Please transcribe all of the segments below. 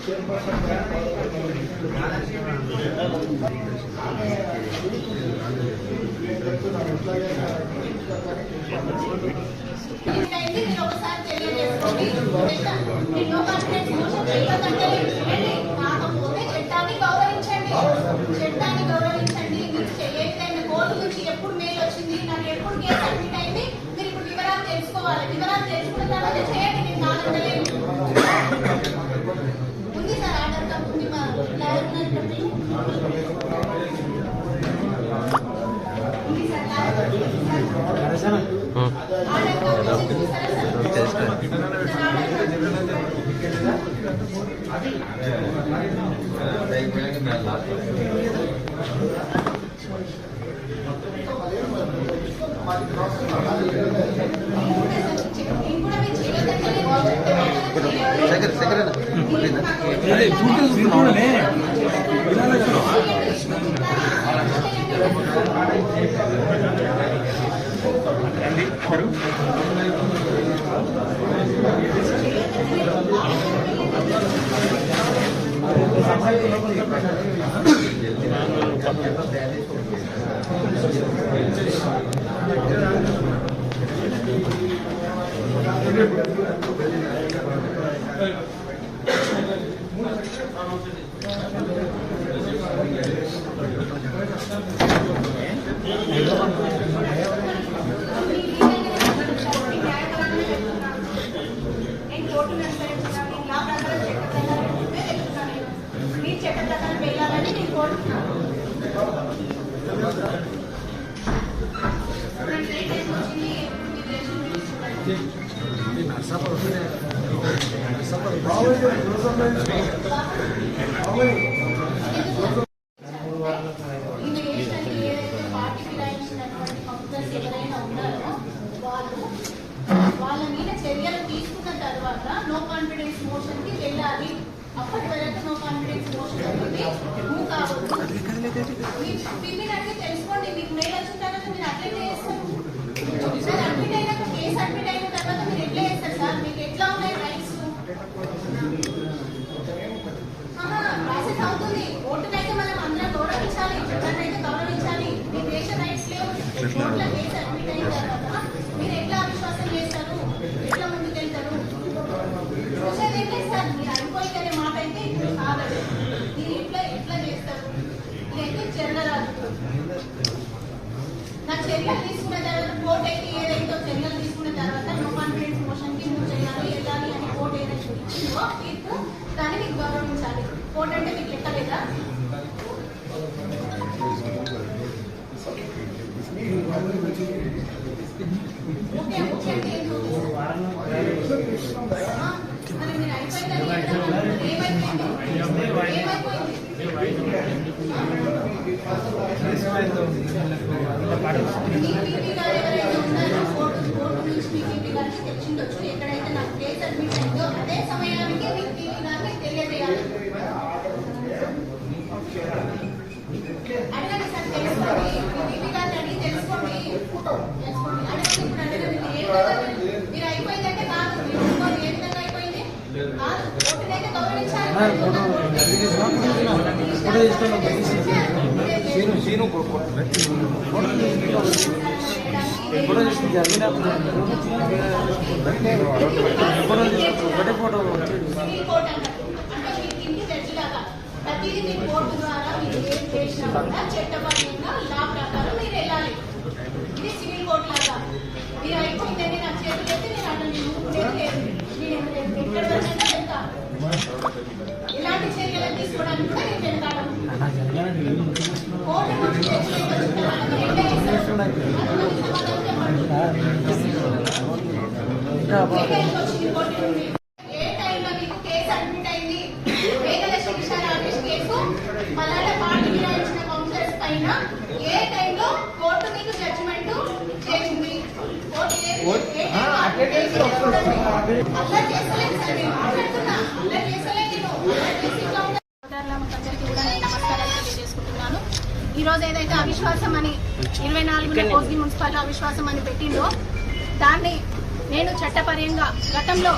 చట్టాన్ని గౌరవించండి. ఏదైనా కోర్టు నుంచి ఎప్పుడు మెయిల్ వచ్చింది, నాకు ఎప్పుడు కేసు అడ్మిట్ అయింది, మీరు ఇప్పుడు వివరాలు తెలుసుకోవాలి. వివరాలు తెలుసుకున్న తర్వాత చేయండి. నేను కాదంటలేదు. ఉంది సార్ ఆర్డర్ కప్ ఉంది. మా లాయర్ ఉంది సార్ ఆర్డర్ కప్ చూసారా సార్? వాళ్ళ మీద చర్యలు తీసుకున్న తర్వాత నో కాన్ఫిడెన్స్ మోషన్ కి వెళ్ళాలి. అప్పటి వరకు నో కాన్ఫిడెన్స్ మోషన్ అనేది మూవ్ కావద్దు. తెలుసుకోండి. మీకు మెయిల్ వచ్చిన తర్వాత మీరు అప్లై చేస్తారు. అడ్మిట్ అయినాక కేసు అడ్మిట్ అయిన తర్వాత మీరు ఎట్లా చేస్తారు సార్? మీకు ఎట్లా ఉన్నాయి రైట్స్? ప్రాసెస్ అవుతుంది. ఓటునైతే మనం అందరం గౌరవించాలి, చట్టాన్ని అయితే గౌరవించాలి. మీ దేశ రైట్స్ లేవు. కోర్టులో కేసు అడ్మిట్ అయిన తర్వాత మీరు ఎట్లా అవిశ్వాసం చేస్తారు? ఎట్లా ముందుకెళ్తారు? చూసేది ఏంటి సార్? మీరు అయిపోయిందనే మాట అయితే కాదు. మీరు ఎట్లా చేస్తారు? ఇదైతే జరగరాదు. నా చర్యలు తీసుకున్న తర్వాత కోర్టు అయితే ఏదైతే చర్యలు తీసుకున్న తర్వాత నో కాన్ఫిడెన్స్ మోషన్ కి మూవ్ చేయాలి, వెళ్ళాలి అని కోర్టు ఏదైతే ఇచ్చిందో తీర్పు, దాన్ని మీకు గౌరవించాలి. కోర్టు అంటే మీకు లెక్కలేదా? ఓకే ఓకే అంటే మరి మీరు అయిపోయిందని తెచ్చిండొచ్చు. ఎక్కడైతే నాకు కేసు అడ్మిట్ అయిందో అదే సమయానికి మీకు టీవీ గారికి తెలియజేయాలి. అడగండి సార్, తెలుసుకోండి. టీవీ గారిని అడిగి తెలుసుకోండి. అడగండి. మీరు అయిపోయిందంటే కాదు. మీరు ఏ విధంగా అయిపోయింది కాదు. ఓటునైతే గౌరవించాలి. ప్రతిదీ మీ కోర్టు ద్వారా మీరు ఏం చేసినా కూడా చట్టపరంగా లా ప్రకారం మీరు వెళ్ళాలి. ఇది సివిల్ కోర్టు లాగా. మీరు అయిపోయిందని నా చేతులు అయితే నేను అట్లా నేను ఎక్కడ వరకైనా వెళ్తా. ఇలాంటి చర్యలు తీసుకోవడానికి కూడా నేను వెళ్తాను. కోర్టు నుంచి ఏ టైంలో మీకు కేసు అడ్మిట్ అయింది, మలాడ పార్టీ ఇచ్చిన కౌన్సిలర్స్ పైన ఏ టైంలో కోర్టు మీకు జడ్జిమెంట్ చేసింది? ఈ రోజు ఏదైతే అవిశ్వాసం అని 24 కోస్గి మున్సిపాలిటీ అవిశ్వాసం అని పెట్టిందో దాన్ని నేను చట్టపరంగా గతంలో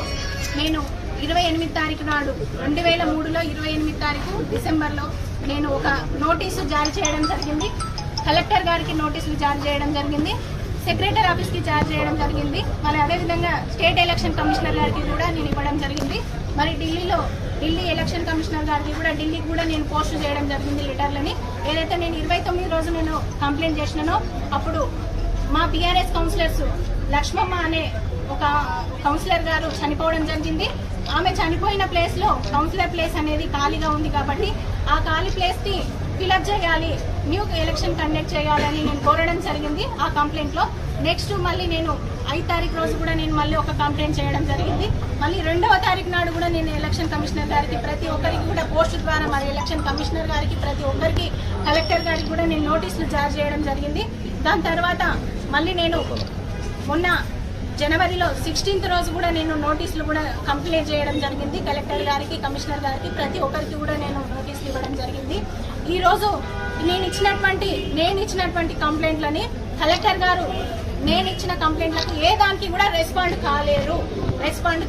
నేను 28 తారీఖు నాడు 2003లో 28 తారీఖు డిసెంబర్లో నేను ఒక నోటీసు జారీ చేయడం జరిగింది. కలెక్టర్ గారికి నోటీసులు జారీ చేయడం జరిగింది, సెక్రటరీ ఆఫీస్కి జారీ చేయడం జరిగింది. మరి అదేవిధంగా స్టేట్ ఎలక్షన్ కమిషనర్ గారికి కూడా నేను ఇవ్వడం జరిగింది. మరి ఢిల్లీ ఎలక్షన్ కమిషనర్ గారికి కూడా ఢిల్లీకి కూడా నేను పోస్ట్ చేయడం జరిగింది లెటర్లని. ఏదైతే నేను 29 రోజు నేను కంప్లైంట్ చేసినానో అప్పుడు మా బీఆర్ఎస్ కౌన్సిలర్స్ లక్ష్మమ్మ అనే ఒక కౌన్సిలర్ గారు చనిపోవడం జరిగింది. ఆమె చనిపోయిన ప్లేస్లో కౌన్సిలర్ ప్లేస్ అనేది ఖాళీగా ఉంది కాబట్టి ఆ ఖాళీ ప్లేస్ని ఫిలప్ చేయాలి, న్యూ ఎలక్షన్ కండక్ట్ చేయాలని నేను కోరడం జరిగింది ఆ కంప్లైంట్లో. నెక్స్ట్ మళ్ళీ నేను 5 తారీఖు రోజు కూడా నేను మళ్ళీ ఒక కంప్లైంట్ చేయడం జరిగింది. మళ్ళీ 2వ తారీఖు నాడు కూడా నేను ఎలక్షన్ కమిషనర్ గారికి ప్రతి ఒక్కరికి కూడా పోస్ట్ ద్వారా మరి ఎలక్షన్ కమిషనర్ గారికి ప్రతి ఒక్కరికి కలెక్టర్ గారికి కూడా నేను నోటీసులు జారీ చేయడం జరిగింది. దాని తర్వాత మళ్ళీ నేను మొన్న జనవరిలో 16th రోజు కూడా నేను నోటీసులు కూడా కంప్లైంట్ చేయడం జరిగింది. కలెక్టర్ గారికి కమిషనర్ గారికి ప్రతి ఒక్కరికి కూడా నేను నోటీసులు ఇవ్వడం జరిగింది. ఈరోజు నేను ఇచ్చినటువంటి కంప్లైంట్లని కలెక్టర్ గారు నేను ఇచ్చిన కంప్లైంట్లకు ఏ దానికి కూడా రెస్పాండ్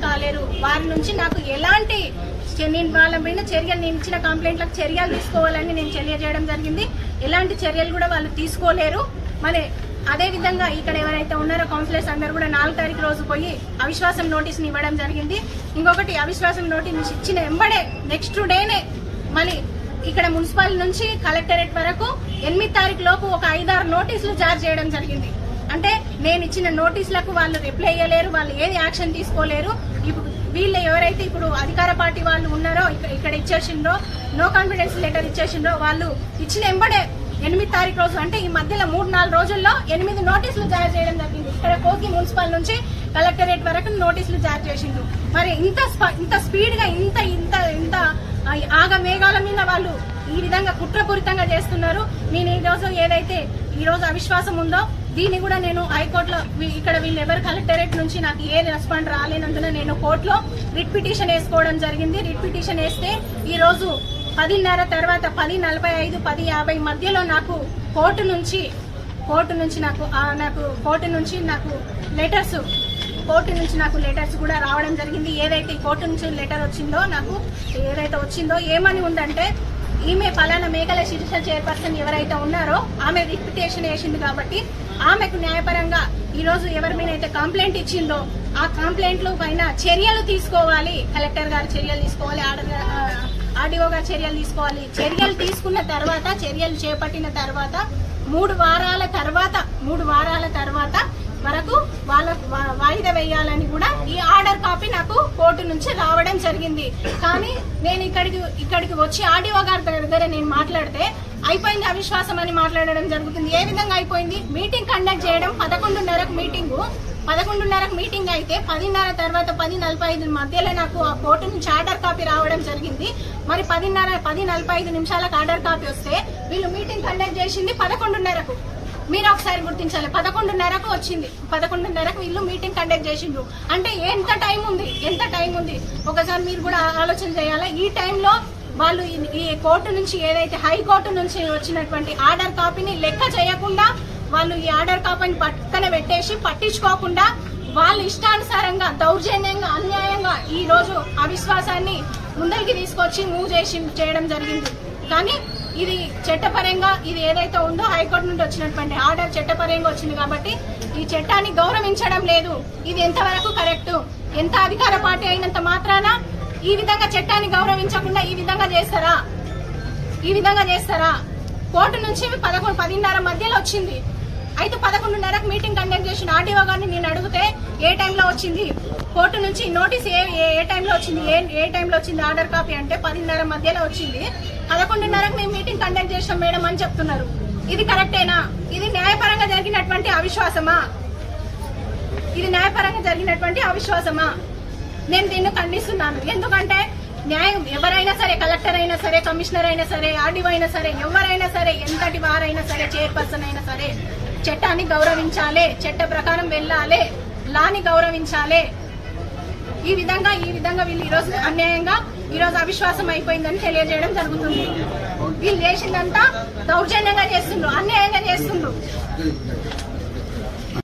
కాలేరు. వారి నుంచి నాకు ఎలాంటి వాళ్ళ మీద చర్యలు, నేను ఇచ్చిన కంప్లైంట్లకు చర్యలు తీసుకోవాలని నేను తెలియజేయడం జరిగింది. ఎలాంటి చర్యలు కూడా వాళ్ళు తీసుకోలేరు. మరి అదేవిధంగా ఇక్కడ ఎవరైతే ఉన్నారో కౌన్సిలర్స్ అందరూ కూడా 4 తారీఖు రోజు పోయి అవిశ్వాసం నోటీసుని ఇవ్వడం జరిగింది. ఇంకొకటి అవిశ్వాసం నోటీస్ ఇచ్చిన వెంబడే నెక్స్ట్ డేనే మళ్ళీ ఇక్కడ మున్సిపల్ నుంచి కలెక్టరేట్ వరకు 8 తారీఖు లోపు ఒక 5-6 నోటీసులు జారీ చేయడం జరిగింది. అంటే నేను ఇచ్చిన నోటీసులకు వాళ్ళు రిప్లై ఇవ్వలేరు, వాళ్ళు ఏది యాక్షన్ తీసుకోలేరు. ఇప్పుడు వీళ్ళు ఎవరైతే ఇప్పుడు అధికార పార్టీ వాళ్ళు ఉన్నారో ఇక్కడ ఇచ్చేసిండ్రో, నో కాన్ఫిడెన్స్ లెటర్ ఇచ్చేసిండ్రో, వాళ్ళు ఇచ్చిన వెంబడే 8 తారీఖు రోజు అంటే ఈ మధ్యలో 3-4 రోజుల్లో 8 నోటీసులు జారీ చేయడం జరిగింది. ఇక్కడ కోకి మున్సిపల్ నుంచి కలెక్టరేట్ వరకు నోటీసులు జారీ చేసిండ్రు. మరి ఇంత స్పీడ్ గా ఇంత ఆగ మేఘాల మీద వాళ్ళు ఈ విధంగా కుట్రపూరితంగా చేస్తున్నారు. నేను ఈ రోజు అవిశ్వాసం ఉందో దీన్ని కూడా నేను హైకోర్టులో ఇక్కడ వీళ్ళు ఎవరు కలెక్టరేట్ నుంచి నాకు ఏ రెస్పాండ్ రాలేనందున నేను కోర్టులో రిట్ పిటిషన్ వేసుకోవడం జరిగింది. రిట్ పిటిషన్ వేస్తే ఈ రోజు 10:30 తర్వాత 10:45, 10:50 మధ్యలో నాకు కోర్టు నుంచి లెటర్స్ కూడా రావడం జరిగింది. ఏదైతే ఈ కోర్టు నుంచి లెటర్ వచ్చిందో ఏమని ఉందంటే, ఈమె పలానా మేకల శిరీష చైర్పర్సన్ ఎవరైతే ఉన్నారో ఆమె రిట్ పిటిషన్ వేసింది కాబట్టి ఆమెకు న్యాయపరంగా ఈ రోజు ఎవరి మీద అయితే కంప్లైంట్ ఇచ్చిందో ఆ కంప్లైంట్లు పైన చర్యలు తీసుకోవాలి, కలెక్టర్ గారు చర్యలు తీసుకోవాలి, ఆర్డీఓ గారు చర్యలు తీసుకోవాలి. చర్యలు తీసుకున్న తర్వాత, చర్యలు చేపట్టిన తర్వాత 3 వారాల తర్వాత వరకు వాళ్ళ వాయిదా వేయాలని కూడా ఈ ఆర్డర్ కాపీ నాకు కోర్టు నుంచి రావడం జరిగింది. కానీ నేను ఇక్కడికి వచ్చి ఆర్డీఓ గారి దగ్గర నేను మాట్లాడితే అయిపోయింది అవిశ్వాసం అని మాట్లాడడం జరుగుతుంది. ఏ విధంగా అయిపోయింది? మీటింగ్ కండక్ట్ చేయడం 11:30కు మీటింగ్ అయితే 10:30 తర్వాత 10:45 మధ్యలో నాకు ఆ కోర్టు నుంచి ఆర్డర్ కాపీ రావడం జరిగింది. మరి 10:45 నిమిషాలకు ఆర్డర్ కాపీ వస్తే వీళ్ళు మీటింగ్ కండక్ట్ చేసింది 11:30కు. మీరు ఒకసారి గుర్తించాలి, 11:30కు వచ్చింది, 11:30కు వీళ్ళు మీటింగ్ కండక్ట్ చేసిండ్రు. అంటే ఎంత టైం ఉంది ఒకసారి మీరు కూడా ఆలోచన చేయాలా. ఈ టైంలో వాళ్ళు ఈ కోర్టు నుంచి ఏదైతే హైకోర్టు నుంచి వచ్చినటువంటి ఆర్డర్ కాపీని లెక్క చేయకుండా వాళ్ళు ఈ ఆర్డర్ కాపీని పక్కన పెట్టేసి పట్టించుకోకుండా వాళ్ళు ఇష్టానుసారంగా దౌర్జన్యంగా అన్యాయంగా ఈ రోజు అవిశ్వాసాన్ని ముందరికి తీసుకొచ్చి చేయడం జరిగింది. కానీ ఇది చట్టపరంగా ఇది ఏదైతే ఉందో హైకోర్టు నుండి వచ్చినటువంటి ఆర్డర్ చట్టపరంగా వచ్చింది కాబట్టి ఈ చట్టాన్ని గౌరవించడం లేదు. ఇది ఎంతవరకు కరెక్ట్? ఎంత అధికార పార్టీ అయినంత మాత్రాన ఈ విధంగా చట్టాన్ని గౌరవించకుండా ఈ విధంగా చేస్తారా? కోర్టు నుంచి 10:30 మధ్యలో వచ్చింది. అయితే 11:30కు మీటింగ్ కండక్ట్ చేసిన ఆర్డీఓ గారిని నేను అడిగితే ఏ టైంలో వచ్చింది కోర్టు నుంచి నోటీస్ ఏ టైంలో వచ్చింది, ఏ టైంలో వచ్చింది ఆర్డర్ కాపీ అంటే 10:30 మధ్యలో వచ్చింది. 11:30కు మేము మీటింగ్ కండక్ట్ చేసాం మేడం అని చెప్తున్నారు. ఇది కరెక్టేనా? ఇది న్యాయపరంగా జరిగినటువంటి అవిశ్వాసమా? నేను దీన్ని ఖండిస్తున్నాను. ఎందుకంటే న్యాయం ఎవరైనా సరే, కలెక్టర్ అయినా సరే, కమిషనర్ అయినా సరే, ఆర్డీఓ అయినా సరే, ఎవరైనా సరే, ఎంతటి వారైనా సరే, చైర్పర్సన్ అయినా సరే చట్టాన్ని గౌరవించాలి, చట్ట ప్రకారం వెళ్ళాలి, లాని గౌరవించాలి. ఈ విధంగా వీళ్ళు ఈరోజు అన్యాయంగా ఈరోజు అవిశ్వాసం అయిపోయిందని తెలియజేయడం జరుగుతుంది. వీళ్ళు చేసిందంతా దౌర్జన్యంగా చేస్తుండ్రు, అన్యాయంగా చేస్తుండ్రు.